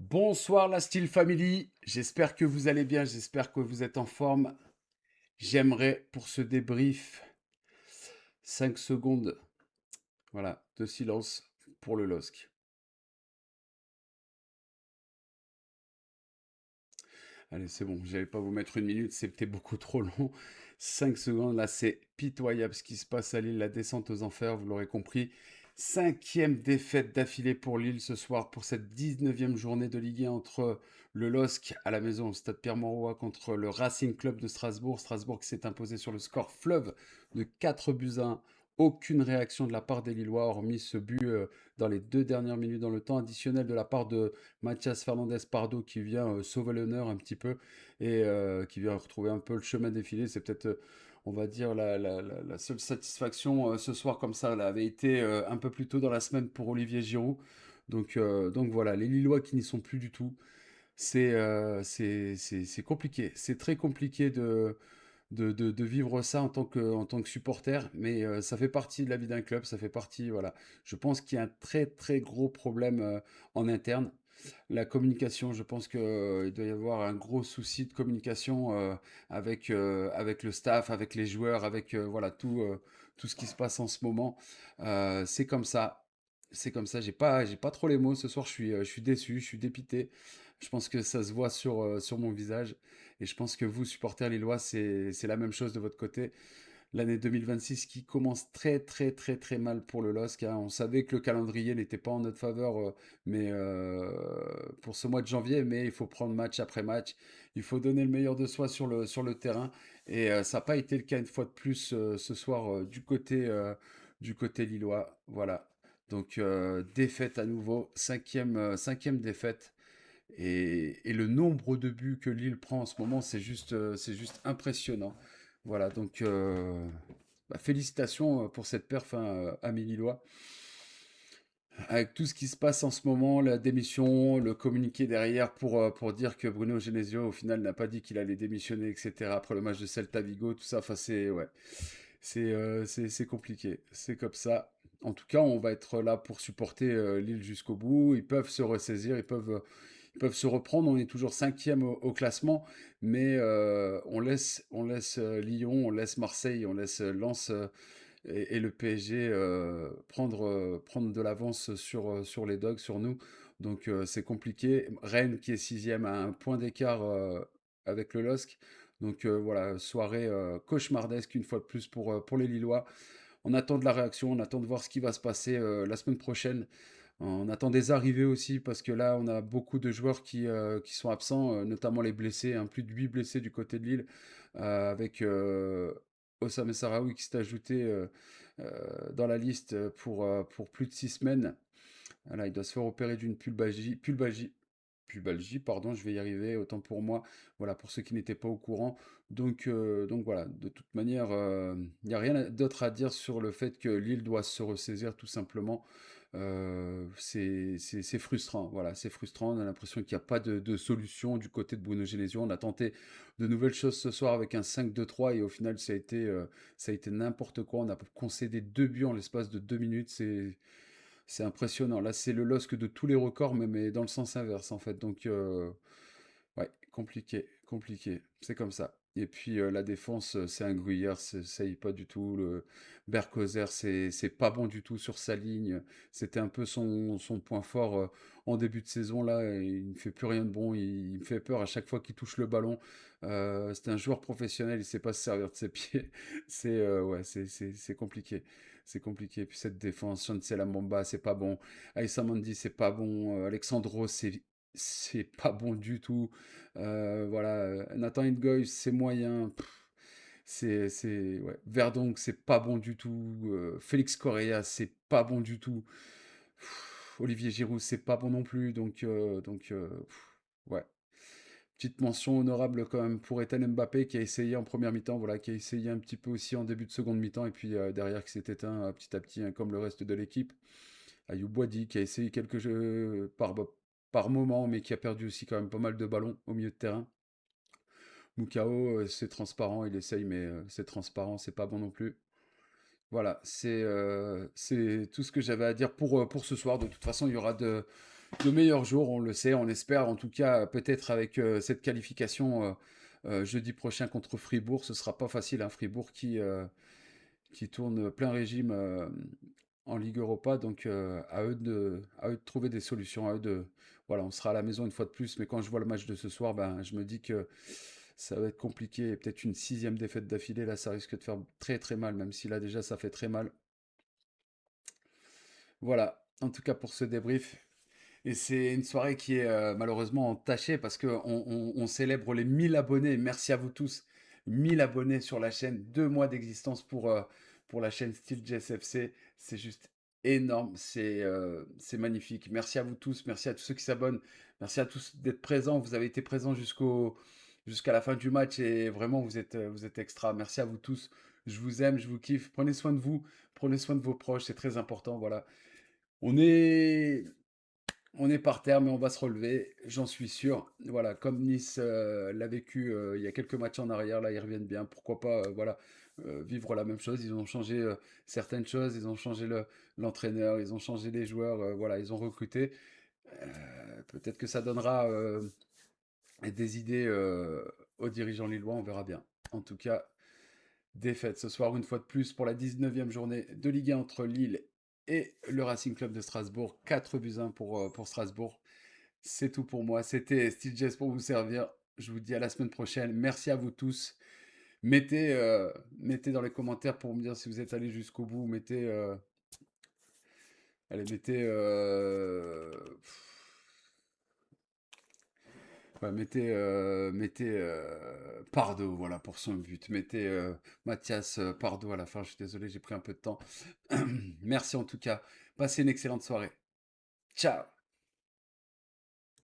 Bonsoir la Steel Family, j'espère que vous allez bien, j'espère que vous êtes en forme. J'aimerais pour ce débrief 5 secondes, voilà, de silence pour le LOSC. Allez, c'est bon, j'allais pas vous mettre une minute, c'était beaucoup trop long. 5 secondes, là c'est pitoyable ce qui se passe à Lille, la descente aux enfers, vous l'aurez compris. Cinquième défaite d'affilée pour Lille ce soir pour cette 19e journée de Ligue 1 entre le LOSC à la maison au stade Pierre-Mauroy contre le Racing Club de Strasbourg. Strasbourg qui s'est imposé sur le score fleuve de 4 buts à 1. Aucune réaction de la part des Lillois, hormis ce but dans les 2 dernières minutes dans le temps additionnel de la part de Mathias Fernandez Pardo qui vient sauver l'honneur un petit peu et qui vient retrouver un peu le chemin défilé. C'est peut-être, on va dire, la seule satisfaction ce soir comme ça. Elle avait été un peu plus tôt dans la semaine pour Olivier Giroud. Donc voilà, les Lillois qui n'y sont plus du tout. C'est compliqué. C'est très compliqué de vivre ça en tant que supporter, mais ça fait partie de la vie d'un club, ça fait partie, voilà. Je pense qu'il y a un très très gros problème en interne. La communication, je pense qu'il doit y avoir un gros souci de communication avec le staff, avec les joueurs, avec voilà, tout ce qui se passe en ce moment. C'est comme ça. C'est comme ça. J'ai pas trop les mots. Ce soir, je suis déçu, je suis dépité. Je pense que ça se voit sur mon visage. Et je pense que vous, supporters lillois, c'est la même chose de votre côté. L'année 2026 qui commence très très très très mal pour le LOSC, hein. On savait que le calendrier n'était pas en notre faveur, mais pour ce mois de janvier, mais il faut prendre match après match. Il faut donner le meilleur de soi sur le terrain. Et ça n'a pas été le cas une fois de plus ce soir du côté lillois. Voilà. Donc défaite à nouveau, cinquième défaite. Et le nombre de buts que Lille prend en ce moment, c'est juste impressionnant. Voilà, donc félicitations pour cette perf, hein, amis Lillois. Avec tout ce qui se passe en ce moment, la démission, le communiqué derrière pour dire que Bruno Genesio, au final, n'a pas dit qu'il allait démissionner, etc. Après le match de Celta Vigo, tout ça, enfin, ouais, c'est compliqué. C'est comme ça. En tout cas, on va être là pour supporter Lille jusqu'au bout. Ils peuvent se ressaisir, ils peuvent se reprendre. On est toujours cinquième au classement, mais on laisse Lyon, on laisse Marseille, on laisse Lens et le PSG prendre de l'avance sur les Dogs, sur nous. Donc c'est compliqué. Rennes qui est sixième à un point d'écart avec le LOSC. Donc voilà, soirée cauchemardesque une fois de plus pour les Lillois. On attend de la réaction, on attend de voir ce qui va se passer la semaine prochaine. On attend des arrivées aussi parce que là, on a beaucoup de joueurs qui sont absents, notamment les blessés, hein, plus de 8 blessés du côté de Lille, avec Osama Sarawi qui s'est ajouté dans la liste pour plus de 6 semaines. Voilà, il doit se faire opérer d'une pubalgie, pardon, je vais y arriver, autant pour moi, voilà, pour ceux qui n'étaient pas au courant. Donc voilà, de toute manière, il n'y a rien d'autre à dire sur le fait que Lille doit se ressaisir tout simplement. C'est frustrant, voilà, c'est frustrant. On a l'impression qu'il n'y a pas de solution du côté de Bruno Genesio. On a tenté de nouvelles choses ce soir avec un 5-2-3 et au final, ça a été n'importe quoi. On a concédé 2 buts en l'espace de 2 minutes. C'est impressionnant. Là, c'est le LOSC de tous les records, mais dans le sens inverse, en fait. Donc, ouais, compliqué, compliqué. C'est comme ça. Et puis, la défense, c'est un gruyère, ça y est pas du tout. Le Berkozer, c'est pas bon du tout sur sa ligne. C'était un peu son point fort en début de saison, là. Et il ne fait plus rien de bon. Il me fait peur à chaque fois qu'il touche le ballon. C'est un joueur professionnel, il sait pas se servir de ses pieds. Ouais, c'est compliqué. C'est compliqué. Puis cette défense, Chancel Mbamba, c'est pas bon. Aïssa Mandi, c'est pas bon. Alexandro, c'est pas bon du tout. Voilà. Nathan Ingoy, c'est moyen. Ouais. Verdonk, c'est pas bon du tout. Félix Correa, c'est pas bon du tout. Olivier Giroud, c'est pas bon non plus. Ouais. Petite mention honorable quand même pour Ethan Mbappé qui a essayé en première mi-temps, voilà, qui a essayé un petit peu aussi en début de seconde mi-temps et puis derrière qui s'est éteint petit à petit, hein, comme le reste de l'équipe. Ayoub Boadi qui a essayé quelques jeux par moment, mais qui a perdu aussi quand même pas mal de ballons au milieu de terrain. Mukao, c'est transparent, il essaye, mais c'est transparent, c'est pas bon non plus. Voilà, c'est tout ce que j'avais à dire pour ce soir. De toute façon, il y aura de meilleurs jours, on le sait, on espère en tout cas peut-être avec cette qualification jeudi prochain contre Fribourg. Ce sera pas facile, hein, Fribourg qui tourne plein régime en Ligue Europa, donc à eux de trouver des solutions, à eux de... Voilà, on sera à la maison une fois de plus, mais quand je vois le match de ce soir, ben, je me dis que ça va être compliqué, et peut-être une sixième défaite d'affilée, là, ça risque de faire très très mal, même si là déjà ça fait très mal. Voilà, en tout cas pour ce débrief. Et c'est une soirée qui est malheureusement entachée parce qu'on on célèbre les 1000 abonnés. Merci à vous tous. 1000 abonnés sur la chaîne. 2 mois d'existence pour la chaîne Steel GSFC. C'est juste énorme. C'est magnifique. Merci à vous tous. Merci à tous ceux qui s'abonnent. Merci à tous d'être présents. Vous avez été présents jusqu'à la fin du match et vraiment vous êtes extra. Merci à vous tous. Je vous aime, je vous kiffe. Prenez soin de vous. Prenez soin de vos proches. C'est très important. Voilà. On est, on est par terre, mais on va se relever, j'en suis sûr. Voilà, comme Nice l'a vécu il y a quelques matchs en arrière, là, ils reviennent bien. Pourquoi pas, voilà, vivre la même chose. Ils ont changé certaines choses, ils ont changé l'entraîneur, ils ont changé les joueurs, voilà, ils ont recruté. Peut-être que ça donnera des idées aux dirigeants lillois, on verra bien. En tout cas, défaite ce soir, une fois de plus, pour la 19e journée de Ligue 1 entre Lille et le Racing Club de Strasbourg. 4-1 pour Strasbourg. C'est tout pour moi. C'était Steve Jess pour vous servir. Je vous dis à la semaine prochaine. Merci à vous tous. Mettez dans les commentaires pour me dire si vous êtes allés jusqu'au bout. Mettez Pardo, voilà, pour son but. Mettez Mathias Pardo à la fin. Je suis désolé, j'ai pris un peu de temps. Merci en tout cas. Passez une excellente soirée. Ciao!